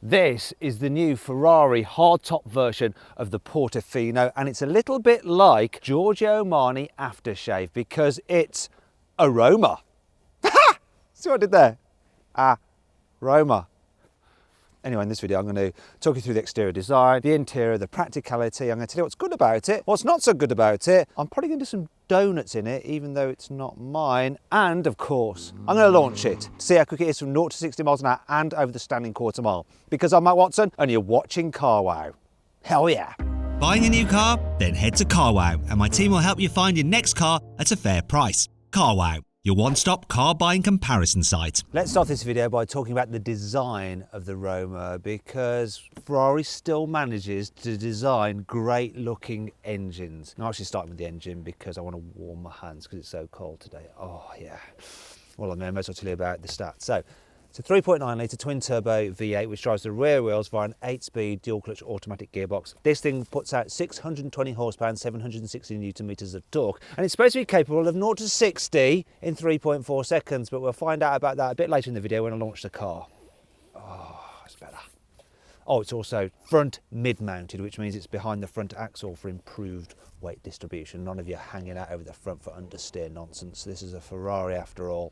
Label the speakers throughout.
Speaker 1: This is the new Ferrari hardtop version of the Portofino, and it's a little bit like Giorgio Armani aftershave because it's a Roma. See what I did there? Roma. Anyway, in this video I'm going to talk you through the exterior design, the interior, the practicality. I'm going to tell you what's good about it, what's not so good about it. I'm probably going to do some donuts in it, even though it's not mine. And of course, I'm going to launch it to see how quick it is from 0 to 60 miles an hour and over the standing quarter mile. Because I'm Matt Watson and you're watching Car Wow. Hell yeah.
Speaker 2: Buying a new car? Then head to Car Wow and my team will help you find your next car at a fair price. Car Wow, your one-stop car buying comparison site.
Speaker 1: Let's start this video by talking about the design of the Roma, because Ferrari still manages to design great looking engines. I'm actually starting with the engine because I want to warm my hands because it's so cold today. Oh yeah. Well, I may as well tell you about the stats. So it's a 3.9 litre twin turbo V8 which drives the rear wheels via an 8-speed dual clutch automatic gearbox. This thing puts out 620 horsepower and 760 newton meters of torque, and it's supposed to be capable of 0 to 60 in 3.4 seconds, but we'll find out about that a bit later in the video when I launch the car. Oh, it's better. Oh, it's also front mid-mounted, which means it's behind the front axle for improved weight distribution. None of you hanging out over the front for understeer nonsense. This is a Ferrari after all.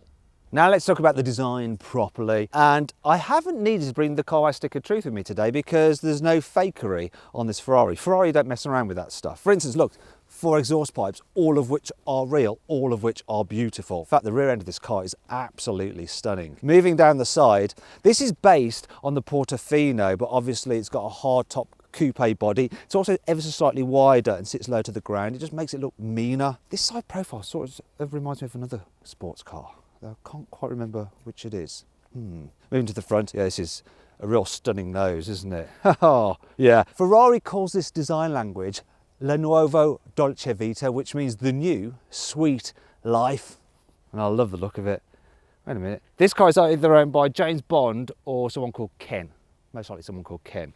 Speaker 1: Now let's talk about the design properly, and I haven't needed to bring the Car Wow stick of truth with me today because there's no fakery on this Ferrari. Ferrari don't mess around with that stuff. For instance, look, 4 exhaust pipes, all of which are real, all of which are beautiful. In fact, the rear end of this car is absolutely stunning. Moving down the side, this is based on the Portofino, but obviously it's got a hard top coupe body. It's also ever so slightly wider and sits low to the ground. It just makes it look meaner. This side profile sort of reminds me of another sports car. I can't quite remember which it is. Moving to the front, yeah, this is a real stunning nose, isn't it? Oh, yeah. Ferrari calls this design language La Nuovo Dolce Vita, which means the new sweet life. And I love the look of it. Wait a minute. This car is either owned by James Bond or someone called Ken. Most likely someone called Ken.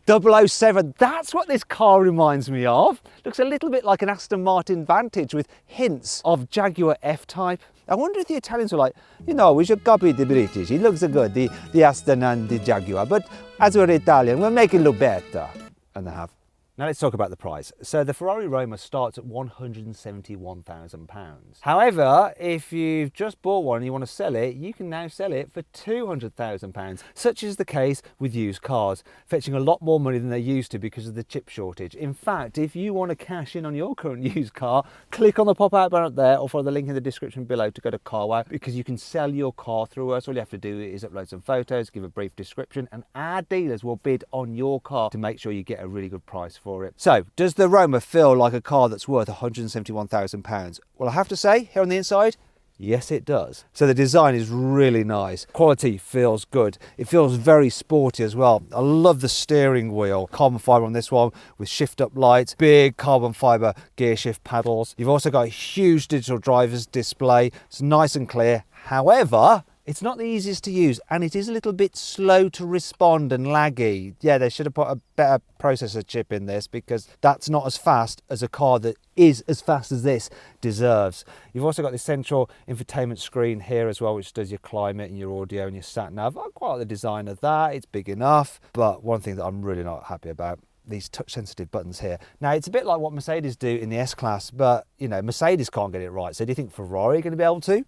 Speaker 1: 007, that's what this car reminds me of. Looks a little bit like an Aston Martin Vantage with hints of Jaguar F-Type. I wonder if the Italians were like, you know, we should copy the British. It looks good, the Aston and the Jaguar, but as we're Italian, we'll make it look better. And they have. Now let's talk about the price. So the Ferrari Roma starts at £171,000. However, if you've just bought one and you want to sell it, you can now sell it for £200,000. Such is the case with used cars, fetching a lot more money than they used to because of the chip shortage. In fact, if you want to cash in on your current used car, click on the pop-out banner up there or follow the link in the description below to go to Car Wow, because you can sell your car through us. All you have to do is upload some photos, give a brief description, and our dealers will bid on your car to make sure you get a really good price for it. So, does the Roma feel like a car that's worth £171,000? Well, I have to say, here on the inside, yes it does. So the design is really nice. Quality feels good. It feels very sporty as well. I love the steering wheel. Carbon fibre on this one with shift up lights, big carbon fibre gear shift paddles. You've also got a huge digital driver's display. It's nice and clear. However, it's not the easiest to use, and it is a little bit slow to respond and laggy. Yeah, they should have put a better processor chip in this, because that's not as fast as a car that is as fast as this deserves. You've also got the central infotainment screen here as well, which does your climate and your audio and your sat nav. I quite like the design of that. It's big enough, but one thing that I'm really not happy about, these touch sensitive buttons here. Now, it's a bit like what Mercedes do in the S-Class, but you know, Mercedes can't get it right. So do you think Ferrari are going to be able to?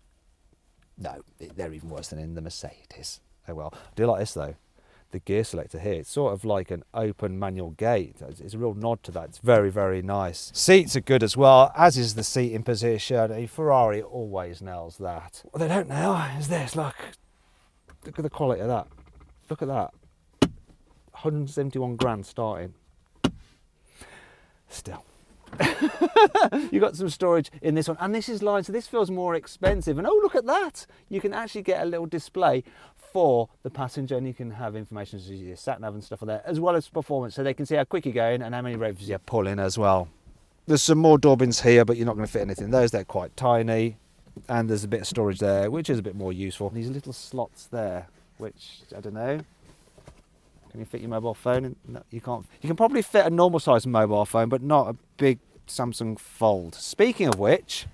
Speaker 1: No, they're even worse than in the Mercedes. Oh well. I do like this though. The gear selector here, it's sort of like an open manual gate. It's a real nod to that. It's very, very nice. Seats are good as well, as is the seating position. A Ferrari always nails that. What they don't nail is this. Look at the quality of that. Look at that. 171 grand starting. Still. You got some storage in this one, and this is lined, so this feels more expensive. And oh, look at that, you can actually get a little display for the passenger, and you can have information such as your sat nav and stuff on there, as well as performance, so they can see how quick you're going and how many revs you're pulling as well. There's some more door bins here, but you're not going to fit anything in those. They're quite tiny, and there's a bit of storage there, which is a bit more useful. These little slots there, which I don't know. Can you fit your mobile phone in? No, you can't. You can probably fit a normal size mobile phone, but not a big Samsung Fold. Speaking of which,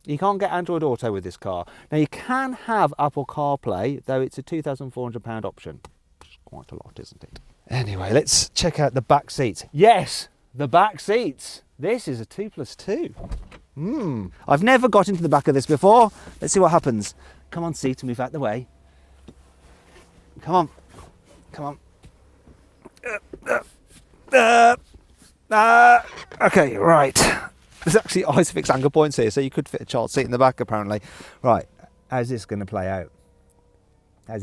Speaker 1: You can't get Android Auto with this car. Now you can have Apple CarPlay, though it's a £2,400 option. It's quite a lot, isn't it? Anyway, let's check out the back seats. Yes, the back seats. This is a 2+2. I've never got into the back of this before. Let's see what happens. Come on, seat, move out the way. Come on. Come on. Okay, right. There's actually ISOFIX anchor points here, so you could fit a child seat in the back apparently. Right, how's this going to play out? How's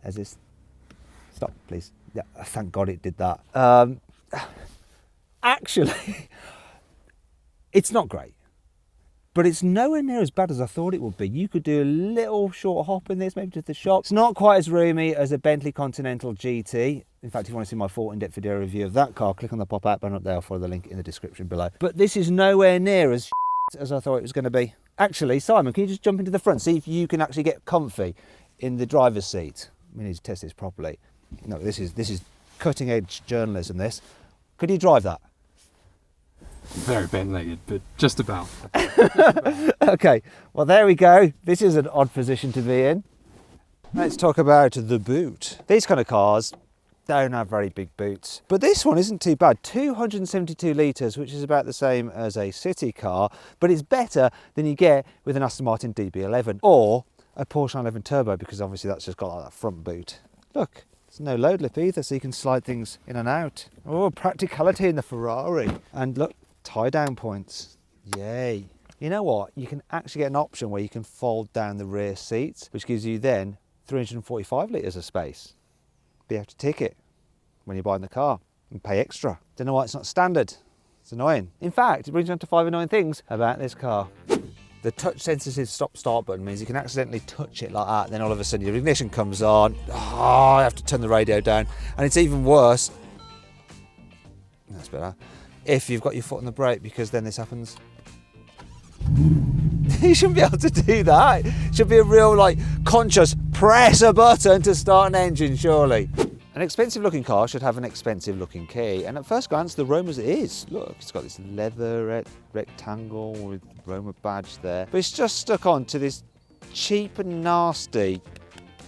Speaker 1: this? Stop, please. Yeah, thank God it did that. Actually, it's not great, but it's nowhere near as bad as I thought it would be. You could do a little short hop in this, maybe to the shop. It's not quite as roomy as a Bentley Continental GT. In fact, if you want to see my full in-depth video review of that car, click on the pop-out button up there. I'll follow the link in the description below. But this is nowhere near as as I thought it was going to be. Actually, Simon, can you just jump into the front, see if you can actually get comfy in the driver's seat? We need to test this properly. No, this is cutting-edge journalism, this. Could you drive that?
Speaker 3: Very bent-legged, but just about.
Speaker 1: Okay, well there we go. This is an odd position to be in. Let's talk about the boot. These kind of cars don't have very big boots, but this one isn't too bad. 272 litres, which is about the same as a city car, but it's better than you get with an Aston Martin DB11 or a Porsche 911 Turbo, because obviously that's just got like that front boot. Look, there's no load lip either, so you can slide things in and out. Oh, practicality in the Ferrari. And look, tie down points. Yay. You know what? You can actually get an option where you can fold down the rear seats, which gives you then 345 litres of space. But you have to tick it when you're buying the car and pay extra. Don't know why it's not standard. It's annoying. In fact, it brings me on to 5 annoying things about this car. The touch sensitive stop start button means you can accidentally touch it like that, then all of a sudden your ignition comes on. Oh, I have to turn the radio down. And it's even worse, that's better, if you've got your foot on the brake, because then this happens. You shouldn't be able to do that. It should be a real, like, conscious press a button to start an engine, surely. An expensive looking car should have an expensive looking key, and at first glance the Roma's is. Look, it's got this leather rectangle with Roma badge there, but it's just stuck onto this cheap and nasty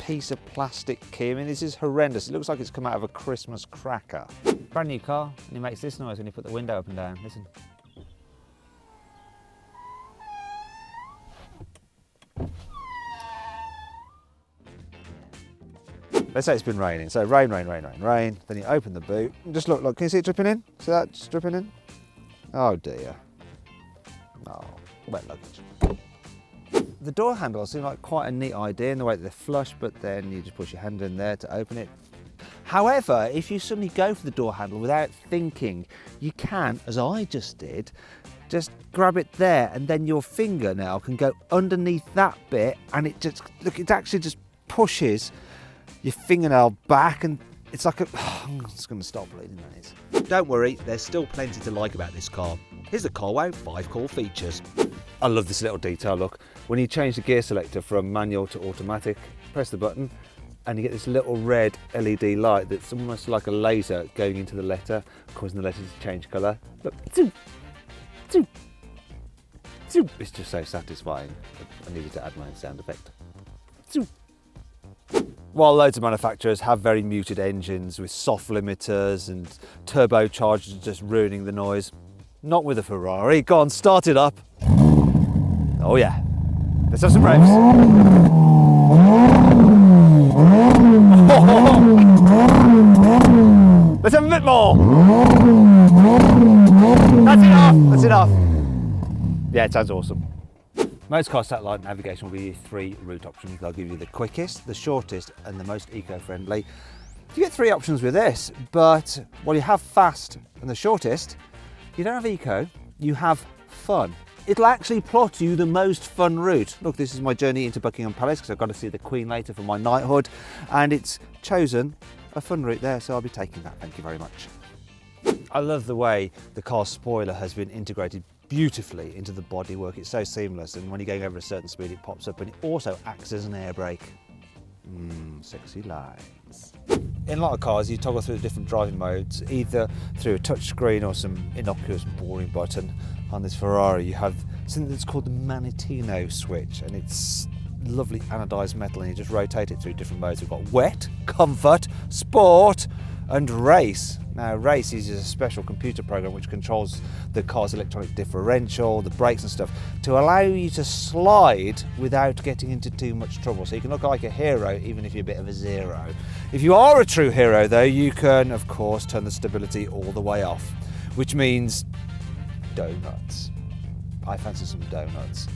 Speaker 1: piece of plastic key. I mean, this is horrendous. It looks like it's come out of a Christmas cracker. Brand new car, and it makes this noise when you put the window up and down. Listen. Let's say it's been raining. So rain. Then you open the boot and just look, can you see it dripping in? See that just dripping in? Oh dear. Oh, wet luggage. The door handles seem like quite a neat idea in the way that they're flush, but then you just push your hand in there to open it. However, if you suddenly go for the door handle without thinking, you can, as I just did, just grab it there, and then your finger now can go underneath that bit, and it just, look, it actually just pushes your fingernail back, and it's like a, I'm just going to stop bleeding, that is. Don't worry, there's still plenty to like about this car. Here's the CarWow 5 cool features. I love this little detail, look. When you change the gear selector from manual to automatic, press the button, and you get this little red LED light that's almost like a laser going into the letter, causing the letter to change colour. Look, zoom, zoom, zoom. It's just so satisfying. I needed to add my own sound effect. Zoom. While loads of manufacturers have very muted engines with soft limiters and turbochargers just ruining the noise, not with a Ferrari. Go on, start it up. Oh yeah, let's have some revs. Let's have a bit more. That's enough. Yeah, it sounds awesome. Most car satellite navigation will give you 3 route options. They'll give you the quickest, the shortest, and the most eco-friendly. You get 3 options with this, but while you have fast and the shortest, you don't have eco, you have fun. It'll actually plot you the most fun route. Look, this is my journey into Buckingham Palace, because I've got to see the Queen later for my knighthood, and it's chosen a fun route there, so I'll be taking that, thank you very much. I love the way the car's spoiler has been integrated beautifully into the bodywork. It's so seamless, and when you're going over a certain speed it pops up, and it also acts as an air brake. Sexy lines. In a lot of cars you toggle through the different driving modes, either through a touch screen or some innocuous boring button. On this Ferrari you have something that's called the Manitino Switch, and it's lovely anodized metal, and you just rotate it through different modes. We've got wet, comfort, sport, and race. Now, race uses a special computer program which controls the car's electronic differential, the brakes and stuff, to allow you to slide without getting into too much trouble. So you can look like a hero even if you're a bit of a zero. If you are a true hero though, you can of course turn the stability all the way off, which means donuts. I fancy some donuts.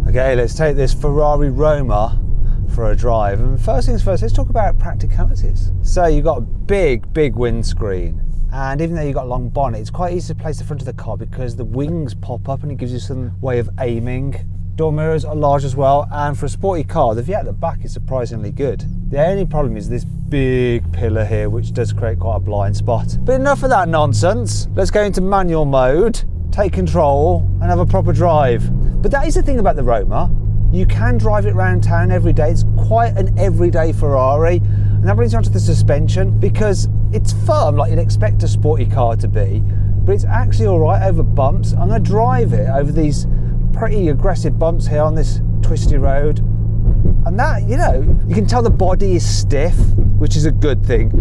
Speaker 1: Okay, let's take this Ferrari Roma for a drive. And first things first, let's talk about practicalities. So you've got a big windscreen, and even though you've got a long bonnet, it's quite easy to place the front of the car because the wings pop up and it gives you some way of aiming. Door mirrors are large as well, and for a sporty car, the view at the back is surprisingly good. The only problem is this big pillar here, which does create quite a blind spot. But enough of that nonsense. Let's go into manual mode, take control, and have a proper drive. But that is the thing about the Roma. You can drive it around town every day. It's quite an everyday Ferrari. And that brings you onto the suspension, because it's firm like you'd expect a sporty car to be, but it's actually all right over bumps. I'm going to drive it over these pretty aggressive bumps here on this twisty road. And that, you know, you can tell the body is stiff, which is a good thing.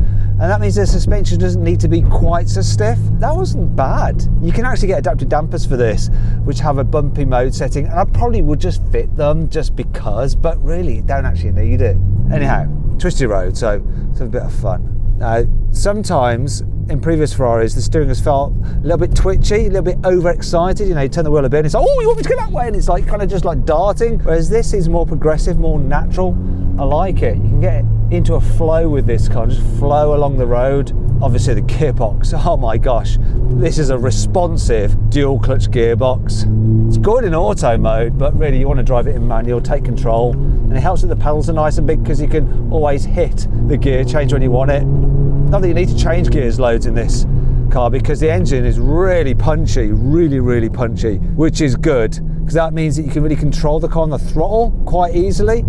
Speaker 1: And that means the suspension doesn't need to be quite so stiff. That wasn't bad. You can actually get adaptive dampers for this, which have a bumpy mode setting, and I probably would just fit them just because, but really you don't actually need it. Anyhow, twisty road, so it's a bit of fun. Now, sometimes in previous Ferraris, the steering has felt a little bit twitchy, a little bit overexcited. You know, you turn the wheel a bit and it's like, oh, you want me to go that way? And it's like kind of just like darting. Whereas this is more progressive, more natural. I like it. You can get into a flow with this car, just flow along the road. Obviously the gearbox, oh my gosh. This is a responsive dual clutch gearbox. It's good in auto mode, but really you want to drive it in manual, take control. And it helps that the pedals are nice and big because you can always hit the gear change when you want it. Not that you need to change gears loads in this car because the engine is really punchy, really punchy, which is good because that means that you can really control the car on the throttle quite easily.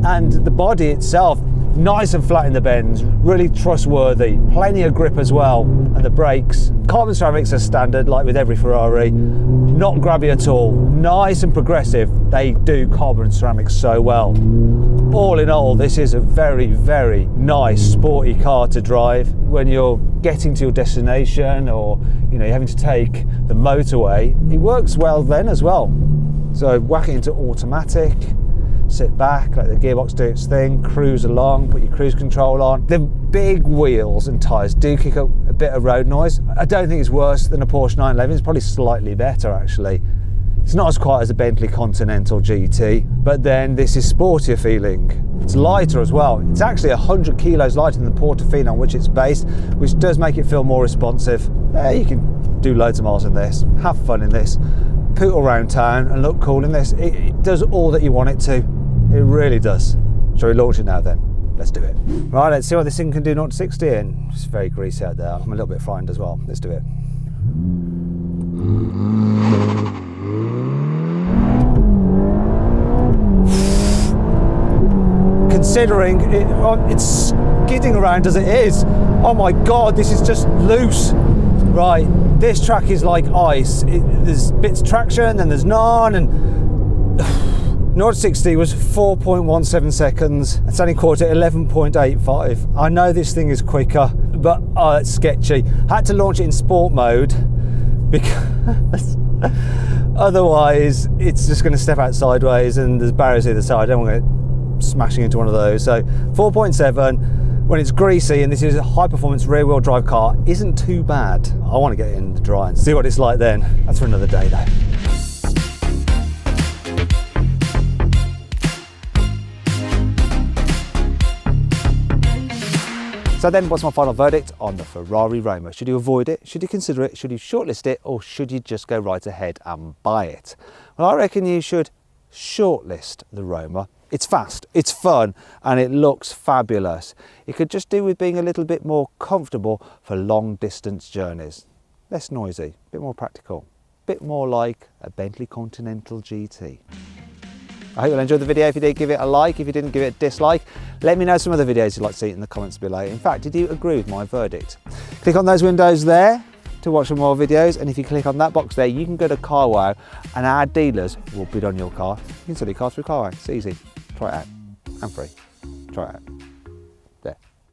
Speaker 1: And the body itself, nice and flat in the bends, really trustworthy, plenty of grip as well. And the brakes, carbon ceramics are standard like with every Ferrari, not grabby at all, nice and progressive. They do carbon ceramics so well. All in all, this is a very nice sporty car to drive when you're getting to your destination, or you know, you're having to take the motorway. It works well then as well. So whack it into automatic, sit back, let the gearbox do its thing, cruise along, put your cruise control on. The big wheels and tyres do kick up a bit of road noise. I don't think it's worse than a Porsche 911, it's probably slightly better actually. It's not as quiet as a Bentley Continental GT, but then this is sportier feeling. It's lighter as well. It's actually 100 kilos lighter than the Port-a-Fino on which it's based, which does make it feel more responsive. You can do loads of miles in this, have fun in this, poodle around town and look cool in this. It does all that you want it to. It really does. Shall we launch it now then? Let's do it. Right, let's see what this thing can do 0 to 60 in. It's very greasy out there. I'm a little bit frightened as well. Let's do it. Considering it's skidding around as it is. Oh my God, this is just loose. Right, this track is like ice. There's bits of traction, then there's none, and 0 to 60 was 4.17 seconds, and standing quarter 11.85. I know this thing is quicker, but it's sketchy. I had to launch it in sport mode because otherwise it's just going to step out sideways, and there's barriers either side. I don't want to smashing into one of those. So 4.7 when it's greasy, and this is a high performance rear wheel drive car, isn't too bad. I want to get it in the dry and see what it's like then. That's for another day though. So then, what's my final verdict on the Ferrari Roma? Should you avoid it? Should you consider it? Should you shortlist it? Or should you just go right ahead and buy it? Well, I reckon you should shortlist the Roma. It's fast, it's fun, and it looks fabulous. It could just do with being a little bit more comfortable for long distance journeys. Less noisy, a bit more practical, a bit more like a Bentley Continental GT. I hope you'll enjoy the video. If you did, give it a like. If you didn't, give it a dislike. Let me know some other videos you'd like to see in the comments below. In fact, did you agree with my verdict? Click on those windows there to watch some more videos, and if you click on that box there, you can go to CarWow and our dealers will bid on your car. You can sell your car through CarWow. It's easy. Try it out. And free. Try it out.